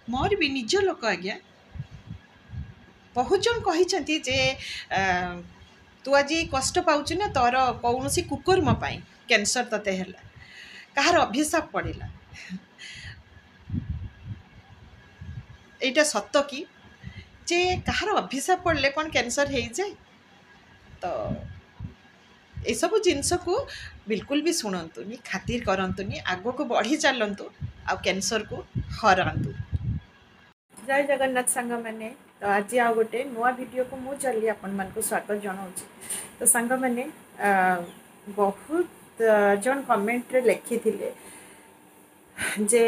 मोर भी निज लोक आज्ञा बहुत जन कही जे तू आज कष्ट पाउछु ना तोर कौन सी कुकुर्म पाई कैंसर तते हैला कहार अभिशाप पड़ेगा एटा सत्य कि जे कहार अभिशाप पड़ले कौन कैंसर हो जाए तो ये सब जिनस को बिल्कुल भी शुणुनि खातिर करतुनि आग को बढ़ी चलतु आ कैंसर को हरातु। जय जगन्नाथ सांग मैंने तो आज आ गोटे नुआ वीडियो को मु चली आपण मान को स्वागत जनाऊँ। तो सांग मैंने बहुत जन कमेंट रे लिखी थिले जे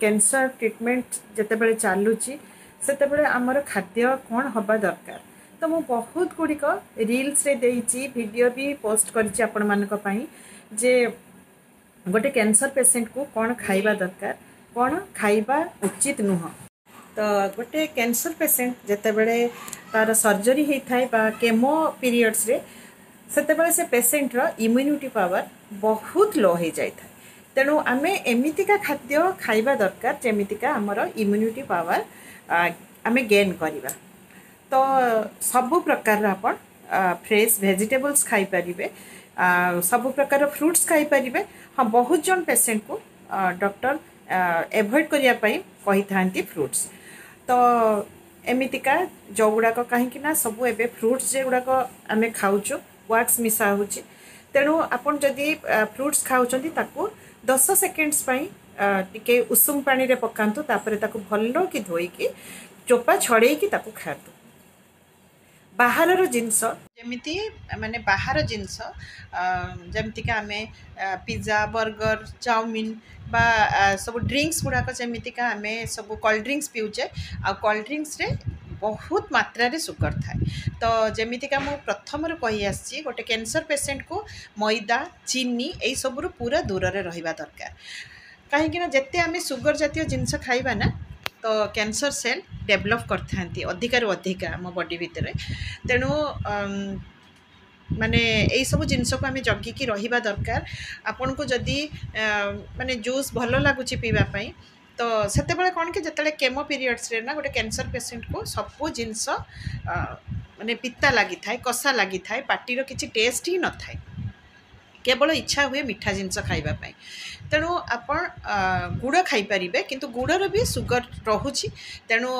कैंसर ट्रीटमेंट जिते चलुची से आमर खाद्य कौन हवा दरकार तो मु बहुत गुड़िक रील्स रे देइची वीडियो भी पोस्ट करिछि आपण मानक पई जे गोटे कैंसर पेशेंट को कौन खाइबा दरकार कौन खाइबा उचित नुह। तो गोटे कैंसर पेशेंट जितेबले तार सर्जरी होता है बा केमो पीरियड्स रे सेतेबले से पेशेंट रो इम्यूनिटी पावर बहुत लो हो जाए तेणु आमे एमितिका खाद्य खाइबा दरकार जेमितिका हमर इम्यूनिटी पावर आमे गेन करिबा। तो सबु प्रकार आपण फ्रेश वेजिटेबल्स खाई परिबे सबु प्रकार फ्रूट्स खाई परिबे। हाँ बहुत जन पेशेंट को डॉक्टर एवॉइड करिया पई कहि थांती फ्रूट्स तो एमितिका जो गुड़ाक कहीं सबू एवं फ्रुट्स जे गुड़ाक आम खाऊँ वाक्स मिसा हो तेणु आपन जदि फ्रुट्स खाऊँच 10 सेकेंड्स टिके उषुम पानी रे पकातु तापरे ताकू भल कि धोईकी चोपा छड़े खातु। बाहर जिनस जमिति माने बाहर जिनस जमती आम पिज्जा बर्गर चाउमिन बा सब ड्रिंक्स गुड़ाक जमीतिका आम सब कोल्ड ड्रिंक्स पिउचे आ कोल्ड ड्रिंक्स रे बहुत मात्रा रे सुगर थाए। तो जमीतिका मु प्रथम कही आसी गोटे कैंसर पेशेंट को मैदा चीनी यही सबू पूरा दूर रे रहिबा दरकार कहीं जिते आम सुगर जातीय जिनस खाइबा ना तो कैंसर सेल डेभलप करथांती अधिकार अधिका आम बॉडी भितर तेणु माने यही सब जिनस को आम जगिकी रहिबा दरकार। आपन को जदि माने जूस भल लगुच पीवाई तो सेतेबेले कौन कि जिते केमो पीरियड्स रे ना गोटे कैंसर पेशेंट को सबू जिनस माने पिता लगी थाए कषा लगी थाए पार्टीर किसी टेस्ट ही न थाए केवल इच्छा हुए मीठा जिनस खाइबापी तेणु आपण गुड़ खाईपारे किंतु गुड़र भी सुगर रोची तेणु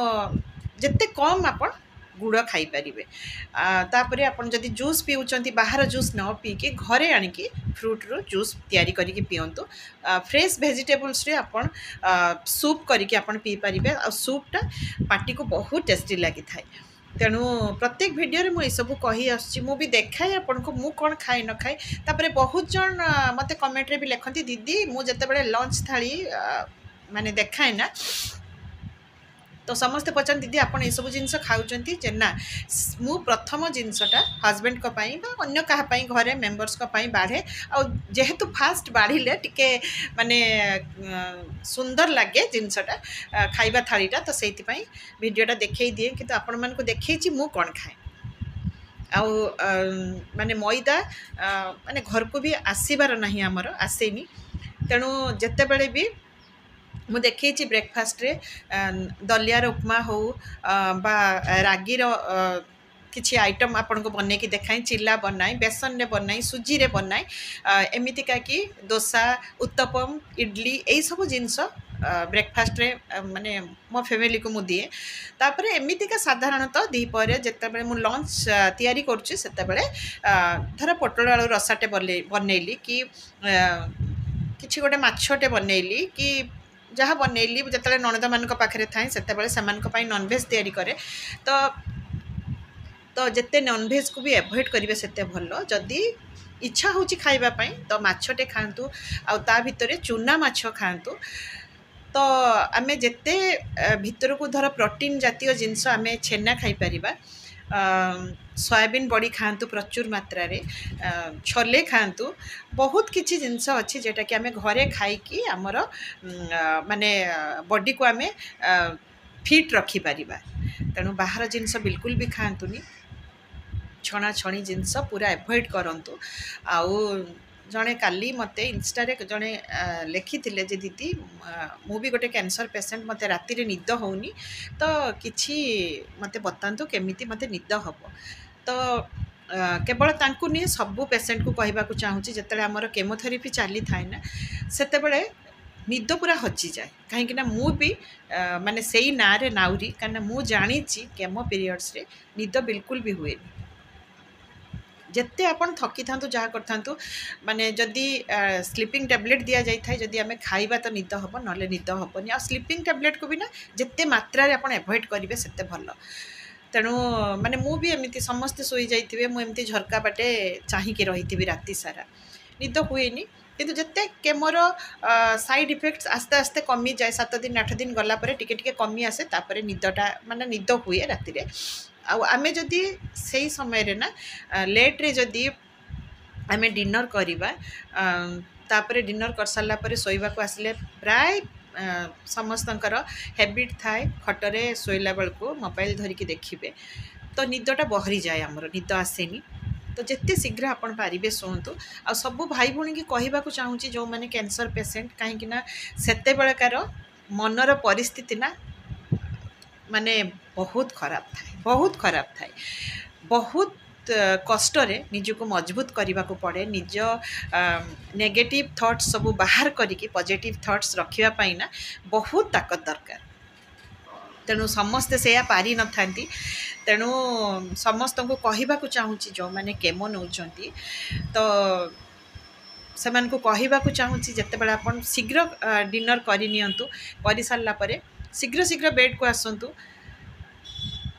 जिते कम आपण गुड़ खाईपारे तापर आपन जदि जूस पीउचंती बाहर जूस न पीके घरे आनिकी फ्रूट रो जूस तैयारी करिकी पियंतु फ्रेश वेजिटेबल्स रे आपन सूप करिकी आपन पी पारिबे आ सूपटा पार्टी को बहुत टेस्टी लगी थाए। तेणु प्रत्येक वीडियो रे मुझे सब कही आसुची मु भी देखाए आपन को मु कौन खाए न खाए तापर बहुत जन मते कमेंट रे भी लिखती दीदी मु जते लंच थाली माने देखाए ना तो समस्ते पचार दीदी आपन ये सब जिनस खाऊँच जे ना मु प्रथम जिनसटा हजबैंड को पाई बा अन्य कहा पाई घरे मेंबर्स को पाई बाढ़े आ जेहेतु फास्ट बाढ़िले टिके माने सुंदर लगे जिनसटा खाइबा थालीटा तो से वीडियोटा देखई दिए किंतु आपण मान को देखई मु कौन खाए आउ माने मैदा माने घर को भी आसबार ना आमर आसेनी तेणु जितेबले भी मु देखी ब्रेकफास्ट रे दलियार उपमा हो बा रागीर किसी आइटम आपन को बनई कि देखाई चिल्ला बनाई बेसन रे बनाई सुजी रे बनाई एमितिका कि डोसा उत्तपम इडली यही सब जिनस ब्रेकफास्ट रे माने मो फैमिली को मु दिए तापर एमितिका साधारणतः दीपर जिते मु लंच तैयारी करुच्ची से धर पोटल आलू रसाटे बनैली कि किसी गोटे माछटे बनैली कि जहाँ बनैली जिते नणद मान पाखे थाए से नॉनवेज तैयारी करे तो जिते नॉनवेज को भी एवॉइड करेंगे सेते भल जदि इच्छा हो खाइबापी तो माछटे खातु आ भितर चूना माछ खातु तो आम जिते भितर को धर प्रोटीन जातीय जिनस आम छेना खाईपर सोयाबीन बड़ी खातु प्रचुर मात्रा रे छोले खातु बहुत किछि जिनस अच्छी जेटा कि आम घरे खाई आमर माने बॉडी को आम फिट रखिपर तेणु बाहर जिनस बिल्कुल भी खातुनी छणा छणी जिनस पूरा एवॉइड करंतु आउ ଜଣେ କାଲି ମୋତେ ଇନଷ୍ଟାରେ ଜଣେ ଲେଖିଥିଲେ ଯେ ଦିଦି ମୁଁ ବି ଗୋଟେ କ୍ୟାନ୍ସର ପେସେଣ୍ଟ, ମୋତେ ରାତିରେ ନିଦ ହେଉନି, ତ କିଛି ମୋତେ ବତାନ୍ତୁ କେମିତି ମୋତେ ନିଦ ହେବ। ତ କେବଳ ତାଙ୍କୁ ନୁହେଁ ସବୁ ପେସେଣ୍ଟକୁ କହିବାକୁ ଚାହୁଁଛି, ଯେତେବେଳେ ଆମର କେମୋଥେରାପି ଚାଲିଥାଏ ନା ସେତେବେଳେ ନିଦ ପୁରା ହଜିଯାଏ। କାହିଁକିନା ମୁଁ ବି ମାନେ ସେଇ ନାଁରେ ନାଉରି, କାହିଁକିନା ମୁଁ ଜାଣିଛି କେମୋ ପିରିୟଡ଼୍ସରେ ନିଦ ବିଲକୁଲ ବି ହୁଏନି। ଯେତେ ଆପଣ ଥକିଥାନ୍ତୁ ଯାହା କରିଥାନ୍ତୁ, ମାନେ ଯଦି ସ୍ଲିପିଂ ଟ୍ୟାବଲେଟ୍ ଦିଆଯାଇଥାଏ, ଯଦି ଆମେ ଖାଇବା ତ ନିଦ ହେବ, ନହେଲେ ନିଦ ହେବନି। ଆଉ ସ୍ଲିପିଂ ଟ୍ୟାବଲେଟ୍କୁ ବି ନା ଯେତେ ମାତ୍ରାରେ ଆପଣ ଆଭଏଡ଼୍ କରିବେ ସେତେ ଭଲ। ତେଣୁ ମାନେ ମୁଁ ବି ଏମିତି ସମସ୍ତେ ଶୋଇଯାଇଥିବେ, ମୁଁ ଏମିତି ଝରକା ବାଟେ ଚାହିଁକି ରହିଥିବି ରାତି ସାରା, ନିଦ ହୁଏନି। କିନ୍ତୁ ଯେତେ କେମୋର ସାଇଡ଼୍ ଇଫେକ୍ଟସ୍ ଆସ୍ତେ ଆସ୍ତେ କମିଯାଏ, 7 ଦିନ 8 ଦିନ ଗଲା ପରେ ଟିକେ ଟିକେ କମି ଆସେ, ତାପରେ ନିଦଟା ମାନେ ନିଦ ହୁଏ ରାତିରେ। ଆଉ ଆମେ ଯଦି ସେଇ ସମୟରେ ନା ଲେଟ୍ରେ ଯଦି ଆମେ ଡିନର୍ କରିବା, ତାପରେ ଡିନର୍ କରିସାରିଲା ପରେ ଶୋଇବାକୁ ଆସିଲେ ପ୍ରାୟ ସମସ୍ତଙ୍କର ହ୍ୟାବିଟ୍ ଥାଏ ଖଟରେ ଶୋଇଲା ବେଳକୁ ମୋବାଇଲ୍ ଧରିକି ଦେଖିବେ, ତ ନିଦଟା ବହରିଯାଏ, ଆମର ନିଦ ଆସେନି। ତ ଯେତେ ଶୀଘ୍ର ଆପଣ ପାରିବେ ଶୁଅନ୍ତୁ। ଆଉ ସବୁ ଭାଇ ଭଉଣୀକି କହିବାକୁ ଚାହୁଁଛି ଯେଉଁମାନେ କ୍ୟାନ୍ସର ପେସେଣ୍ଟ, କାହିଁକିନା ସେତେବେଳେକାର ମନର ପରିସ୍ଥିତି ନା ମାନେ ବହୁତ ଖରାପ ଥାଏ, ବହୁତ ଖରାପ ଥାଏ। ବହୁତ କଷ୍ଟରେ ନିଜକୁ ମଜବୁତ କରିବାକୁ ପଡ଼େ, ନିଜ ନେଗେଟିଭ୍ ଥଟ୍ସ ସବୁ ବାହାର କରିକି ପଜିଟିଭ୍ ଥଟ୍ସ ରଖିବା ପାଇଁ ନା ବହୁତ ତାକତ ଦରକାର। ତେଣୁ ସମସ୍ତେ ସେୟା ପାରିନଥାନ୍ତି। ତେଣୁ ସମସ୍ତଙ୍କୁ କହିବାକୁ ଚାହୁଁଛି ଯେଉଁମାନେ କେମୋ ନେଉଛନ୍ତି, ତ ସେମାନଙ୍କୁ କହିବାକୁ ଚାହୁଁଛି ଯେତେବେଳେ ଆପଣ ଶୀଘ୍ର ଡିନର୍ କରିନିଅନ୍ତୁ, କରିସାରିଲା ପରେ ଶୀଘ୍ର ଶୀଘ୍ର ବେଡ଼୍କୁ ଆସନ୍ତୁ।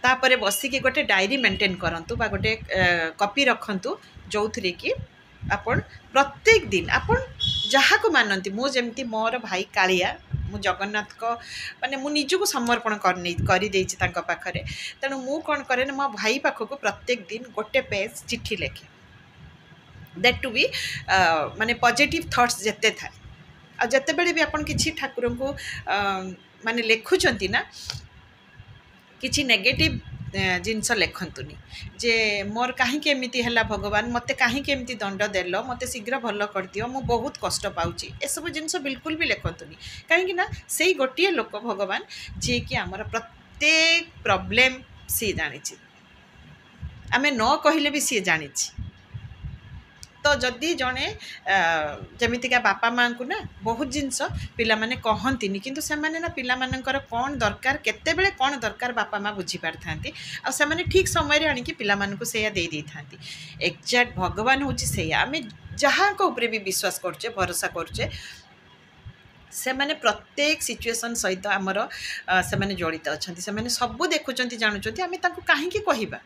ତାପରେ ବସିକି ଗୋଟେ ଡାଏରୀ ମେଣ୍ଟେନ୍ କରନ୍ତୁ ବା ଗୋଟେ କପି ରଖନ୍ତୁ, ଯେଉଁଥିରେ କି ଆପଣ ପ୍ରତ୍ୟେକ ଦିନ ଆପଣ ଯାହାକୁ ମାନନ୍ତି, ମୁଁ ଯେମିତି ମୋର ଭାଇ କାଳିଆ, ମୁଁ ଜଗନ୍ନାଥଙ୍କ ମାନେ ମୁଁ ନିଜକୁ ସମର୍ପଣ କରିଦେଇଛି ତାଙ୍କ ପାଖରେ। ତେଣୁ ମୁଁ କ'ଣ କରେ ନା ମୋ ଭାଇ ପାଖକୁ ପ୍ରତ୍ୟେକ ଦିନ ଗୋଟେ ପେଜ୍ ଚିଠି ଲେଖେ, ଦ୍ୟାଟ୍ ଟୁ ବି ମାନେ ପଜିଟିଭ୍ ଥଟ୍ସ ଯେତେ ଥାଏ। ଆଉ ଯେତେବେଳେ ବି ଆପଣ କିଛି ଠାକୁରଙ୍କୁ ମାନେ ଲେଖୁଛନ୍ତି ନା, କିଛି ନେଗେଟିଭ୍ ଜିନିଷ ଲେଖନ୍ତୁନି, ଯେ ମୋର କାହିଁକି ଏମିତି ହେଲା, ଭଗବାନ ମୋତେ କାହିଁକି ଏମିତି ଦଣ୍ଡ ଦେଲ, ମୋତେ ଶୀଘ୍ର ଭଲ କରିଦିଅ, ମୁଁ ବହୁତ କଷ୍ଟ ପାଉଛି, ଏସବୁ ଜିନିଷ ବିଲକୁଲ ବି ଲେଖନ୍ତୁନି। କାହିଁକି ନା ସେଇ ଗୋଟିଏ ଲୋକ ଭଗବାନ ଯିଏକି ଆମର ପ୍ରତ୍ୟେକ ପ୍ରୋବ୍ଲେମ୍ ସିଏ ଜାଣିଛି, ଆମେ ନ କହିଲେ ବି ସିଏ ଜାଣିଛି। ତ ଯଦି ଜଣେ ଯେମିତିକା ବାପା ମାଆଙ୍କୁ ନା ବହୁତ ଜିନିଷ ପିଲାମାନେ କହନ୍ତିନି, କିନ୍ତୁ ସେମାନେ ନା ପିଲାମାନଙ୍କର କ'ଣ ଦରକାର, କେତେବେଳେ କ'ଣ ଦରକାର ବାପା ମାଆ ବୁଝିପାରିଥାନ୍ତି, ଆଉ ସେମାନେ ଠିକ୍ ସମୟରେ ଆଣିକି ପିଲାମାନଙ୍କୁ ସେଇଆ ଦେଇଥାନ୍ତି। ଏକ୍ଜାକ୍ଟ ଭଗବାନ ହେଉଛି ସେଇଆ। ଆମେ ଯାହାଙ୍କ ଉପରେ ବି ବିଶ୍ୱାସ କରୁଛେ, ଭରସା କରୁଛେ, ସେମାନେ ପ୍ରତ୍ୟେକ ସିଚୁଏସନ୍ ସହିତ ଆମର ସେମାନେ ଜଡ଼ିତ ଅଛନ୍ତି, ସେମାନେ ସବୁ ଦେଖୁଛନ୍ତି, ଜାଣୁଛନ୍ତି, ଆମେ ତାଙ୍କୁ କାହିଁକି କହିବା।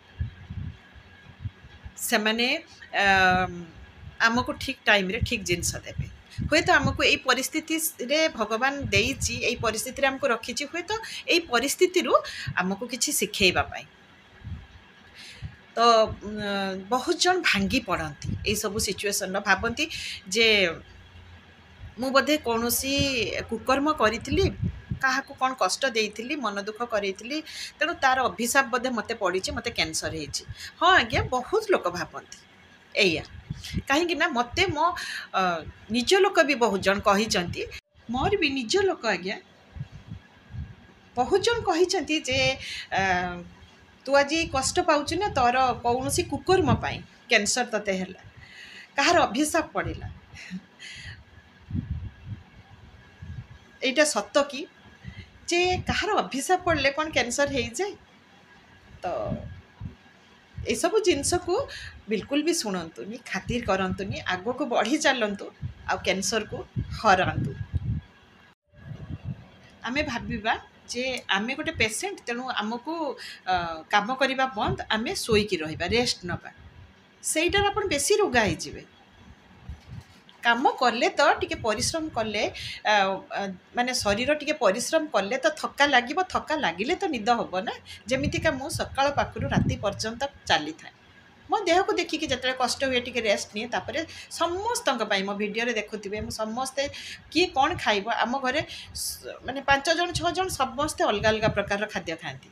ସେମାନେ ଆମକୁ ଠିକ୍ ଟାଇମ୍ରେ ଠିକ୍ ଜିନିଷ ଦେବେ। ହୁଏତ ଆମକୁ ଏଇ ପରିସ୍ଥିତିରେ ଭଗବାନ ଦେଇଛି, ଏଇ ପରିସ୍ଥିତିରେ ଆମକୁ ରଖିଛି, ହୁଏତ ଏଇ ପରିସ୍ଥିତିରୁ ଆମକୁ କିଛି ଶିଖେଇବା ପାଇଁ। ତ ବହୁତ ଜଣ ଭାଙ୍ଗି ପଡ଼ନ୍ତି ଏଇସବୁ ସିଚୁଏସନ୍ର, ଭାବନ୍ତି ଯେ ମୁଁ ବୋଧେ କୌଣସି କୁକର୍ମ କରିଥିଲି, କାହାକୁ କ'ଣ କଷ୍ଟ ଦେଇଥିଲି, ମନ ଦୁଃଖ କରେଇଥିଲି, ତେଣୁ ତା'ର ଅଭିଶାପ ବୋଧେ ମୋତେ ପଡ଼ିଛି, ମୋତେ କ୍ୟାନ୍ସର ହେଇଛି। ହଁ ଆଜ୍ଞା, ବହୁତ ଲୋକ ଭାବନ୍ତି ଏଇଆ। କାହିଁକି ନା ମୋତେ ମୋ ନିଜ ଲୋକ ବି ବହୁତ ଜଣ କହିଛନ୍ତି, ମୋର ବି ନିଜ ଲୋକ ଆଜ୍ଞା ବହୁତ ଜଣ କହିଛନ୍ତି ଯେ ତୁ ଆଜି କଷ୍ଟ ପାଉଛୁ ନା, ତୋର କୌଣସି କୁକର୍ମ ପାଇଁ କ୍ୟାନ୍ସର ତତେ ହେଲା, କାହାର ଅଭିଶାପ ପଡ଼ିଲା। ଏଇଟା ସତ କି ଯେ କାହାର ଅଭିଶାପ ପଡ଼ିଲେ କ'ଣ କ୍ୟାନ୍ସର ହେଇଯାଏ? ତ ଏସବୁ ଜିନିଷକୁ ବିଲକୁଲ ବି ଶୁଣନ୍ତୁନି, ଖାତିର କରନ୍ତୁନି, ଆଗକୁ ବଢ଼ି ଚାଲନ୍ତୁ ଆଉ କ୍ୟାନ୍ସରକୁ ହରାନ୍ତୁ। ଆମେ ଭାବିବା ଯେ ଆମେ ଗୋଟେ ପେସେଣ୍ଟ, ତେଣୁ ଆମକୁ କାମ କରିବା ବନ୍ଦ, ଆମେ ଶୋଇକି ରହିବା, ରେଷ୍ଟ ନେବା, ସେଇଟାରେ ଆପଣ ବେଶୀ ରୋଗା ହେଇଯିବେ। କାମ କଲେ ତ ଟିକେ ପରିଶ୍ରମ କଲେ, ମାନେ ଶରୀର ଟିକେ ପରିଶ୍ରମ କଲେ ତ ଥକା ଲାଗିବ, ଥକା ଲାଗିଲେ ତ ନିଦ ହେବ ନା। ଯେମିତିକା ମୁଁ ସକାଳ ପାଖରୁ ରାତି ପର୍ଯ୍ୟନ୍ତ ଚାଲିଥାଏ, ମୋ ଦେହକୁ ଦେଖିକି ଯେତେବେଳେ କଷ୍ଟ ହୁଏ ଟିକେ ରେଷ୍ଟ ନିଏ, ତାପରେ ସମସ୍ତଙ୍କ ପାଇଁ ମୋ ଭିଡ଼ିଓରେ ଦେଖୁଥିବେ, ମୁଁ ସମସ୍ତେ କିଏ କ'ଣ ଖାଇବ, ଆମ ଘରେ ମାନେ 5 ଜଣ 6 ଜଣ ସମସ୍ତେ ଅଲଗା ଅଲଗା ପ୍ରକାରର ଖାଦ୍ୟ ଖାଆନ୍ତି।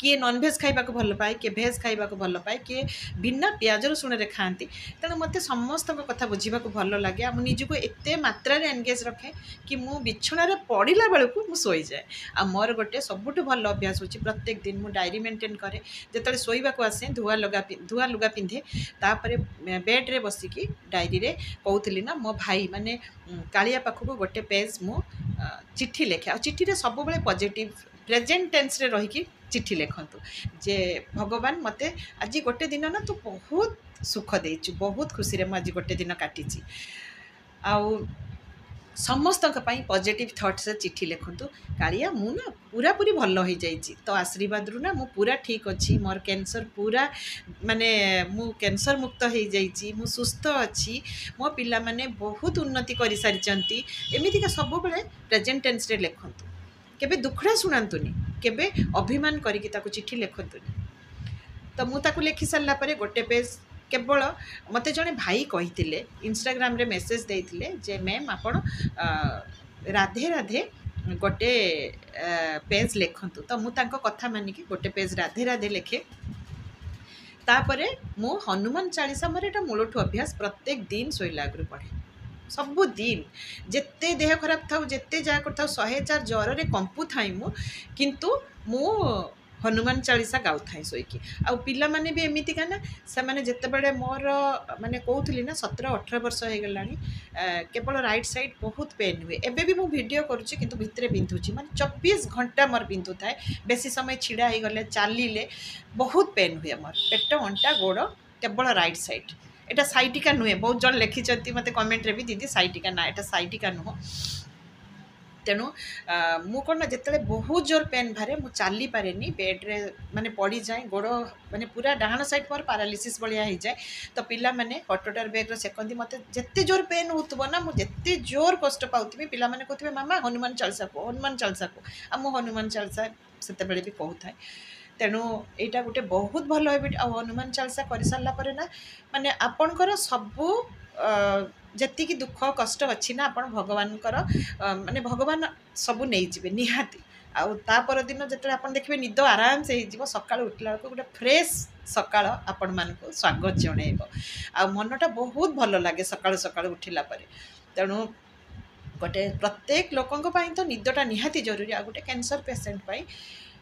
किए नॉनभेज खाइबा को भल पाए, किए भेज खाइबा को भल पाए, किए बिना पियाज रसुण रे खाती। तेणु मते समस्त कथा बुझा भल लगे। मु निजको एते मात्रा रे एंगेज रखे कि मु बिछुणा रे पड़िला बेलू मु शोई जाए। आ मोर गोटे सबुठ भल अभ्यास होची, प्रत्येक दिन मु डायरी मेंटेन करे। जेतले शोइबा को आसे धुआ लुगा पिंधे, तापरे बेड रे बसिकी डायरी रे कहूली ना मो भाई माने कालिया पाखक गोटे पेज मु चिट्ठी लेखे। आ चिट्ठी रे सब बेले पॉजिटिव प्रेजेंट टेंस रे रही चिट्ठी लिखतु जे भगवान मते आज गोटे दिन ना तू बहुत सुख देचु, बहुत खुशी रे आज गोटे दिन काटी। आउ समस्त पॉजिटिव थॉट्स से चिट्ठी लिखतु। कालिया मु ना पूरा पूरी भल हो जाइए, तो आशीर्वाद रु ना मु पूरा ठीक अच्छी, मोर कैंसर पूरा माने मु कैंसर मुक्त हो जाइए, मु सुस्थ अच्छी, मो पिला माने बहुत उन्नति कर सारी। एमतीका सब बेले प्रेजेंट टेंस रे लिखतु, केबे दुखड़ा शुणातुनि, केबे अभिमान करिकी ताकू चिट्ठी लिखतुनि। तो मु ताकू लिखि सारा पर गोटे पेज केवल मते जड़े भाई कही इंस्टाग्राम रे मेसेज देइथिले जे मैम आपण राधे राधे गोटे पेज लिखतु। तो मु तांको कथा मानिकी गोटे पेज राधे राधे लिखे। तापरे मु हनुमान चालीसा मोर एटा मूलठू अभ्यास प्रत्येक दिन शोइला आगु पढ़े, सबु दिन जेते देह खराब था, जेते जा कर 104 ज्वर रे कंपु थाई मु, किंतु मु हनुमान चालीसा गाउ थाई सोईकी। आउ पिला माने भी एमिति का ना से माने जत्ते बड़े मोर माने कहूली ना 17-18 वर्ष हो गलानी, केवल राइट साइड बहुत पेन हुए। एबे भी मु वीडियो करूची किंतु भितरे बिंधुची, माने 24 घंटा मोर बिंधु थाए। बेसी समय छिड़ा ही गले चालिले बहुत पेन हुए मोर पेट अंटा गोड़, केवल राइट साइड। एटा साइटिका नुहे, बहुत जन लिखिंट मत कमेंट रे भी दीदी साइटिका ना, एटा साइटिका नुह। तेणु मु कौन ना जिते बहुत जोर पेन बाहर मु चली पारे बेड रे माने पड़ी जाए, गोड़ माने पूरा डाहाण साइड पर पारालिसिस भाया हो जाए। तो पिला माने हटोटार बैग सेकंदी मत जिते जोर पेन होतबो ना, मुझे जोर कष्ट पाउथि, पिला माने कहथिबे मामा हनुमान चालीसा को, हनुमान चालीसा को। आ मु हनुमान चालीसा सेते बेले भी कहूଥାଏ। तेणु एटा गोटे बहुत भल हैबिट। आ हनुमान चालीसा कर सारा पर ना माने आपणकर सबू जति दुख कष्ट अच्छी ना आपण भगवान माने भगवान सबू नहीं जीवे निहाती। आउ ता पर दिन जो आप देखिए निद आराम से हो सका उठला गोटे फ्रेश सकाळ आपण मानक स्वागत जणेब। आ मनटा बहुत भल लगे सकाळु सकाळु उठिला परे। तेणु गोटे प्रत्येक लोकंक पई तो निदटा निहाती जरूरी। आ गोटे कैंसर पेशेंट पई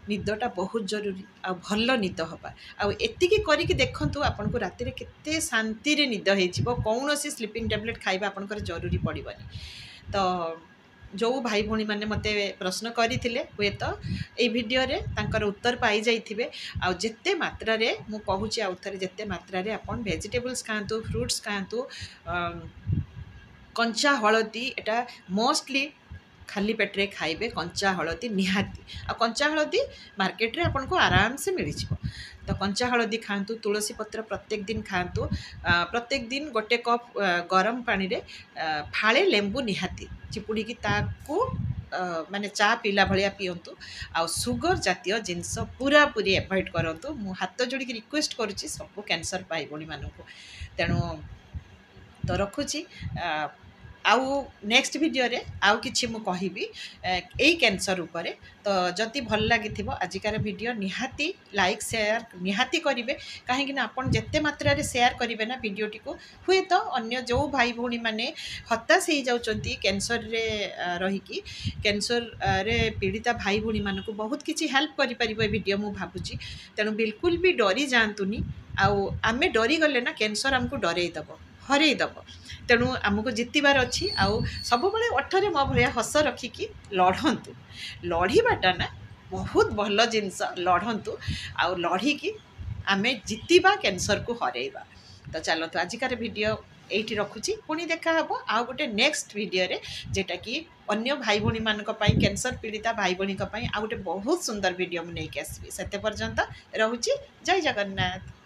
निदटा बहुत जरूरी। आ भल निद हवा आती करिकी देखंतु आपन को राति रे केते शांति रे निद हो। कौन सी स्लीपिंग टैबलेट खाइबा आपनकर जरूरी पड़िबनी। तो जो भाई भौणी मैंने मत प्रश्न करते हुए तो ये भिडियो रे तांकर उत्तर पाई जाइथिबे। आ जेते मात्रा रे मु कहूची आउ थरे जेते मात्रा रे आपन वेजिटेबल्स खातु, फ्रूट्स खातु, कंचा हलदी एटा मोस्टली खाली पेट्रे खाइबे। कंचा हलदी निहाती। आ कंचा हलदी मार्केट रे आपन को आराम से मिल जिवो। तो कंचा हलदी खातु, तुलसी पत्र प्रत्येक दिन खातु। प्रत्येक दिन गोटे कप गरम पानी रे फाळे लेंबू निहाती चिपुड़ी की ताकू माने चा पीला भलिया पियंतु। आ सुगर जातीय जिनस पूरा पूरी एवॉइड करंतु। मु हाथ जोड़ी की रिक्वेस्ट करूची सब कैंसर भाई भौणी मानकु। तेणु तो रखुची आउ नेक्स्ट वीडियो रे आउ किछि मु कहिबी एई कैंसर उपरे। तो जति भल लागिथिबो आजिकार वीडियो निहाती लाइक शेयर निहाती करिवे। काहेकि ना आपण जेते मात्रा रे शेयर करिवे ना वीडियोटी को हुए तो अन्य जो भाई भौणी माने हताश हो जाउचंती कैंसर रे रहिकी, कैंसर रे पीड़िता भाई भौणी मानकु बहुत किछि हेल्प करि परिबो वीडियो मु भाबुची। तेणु बिल्कुल भी डरी जातुनी। आउ आमे डरी गले ना कैंसर हमको डरेई दबो, हरेई दबो। तेणु आमको जितबार अच्छी। आउ सब बड़े ओठरे मो भाया हस रखिकी लड़तु। लड़ाटा ना बहुत भल जिनस, लड़तु आउ लड़िकी आमे जितबा कैंसर को हरेबा। तो चलतु आजिकार वीडियो एठी रखुची, पुणी देखा हबो आउ गोटे नेक्स्ट वीडियो रे जेटा कि अन्य भाई भौणी मानक पई कैंसर पीड़िता भाई भौणी पई आउ गोटे बहुत सुंदर वीडियो मु नेकी आसबी। सेते पर्यंत रहुची। जय जगन्नाथ।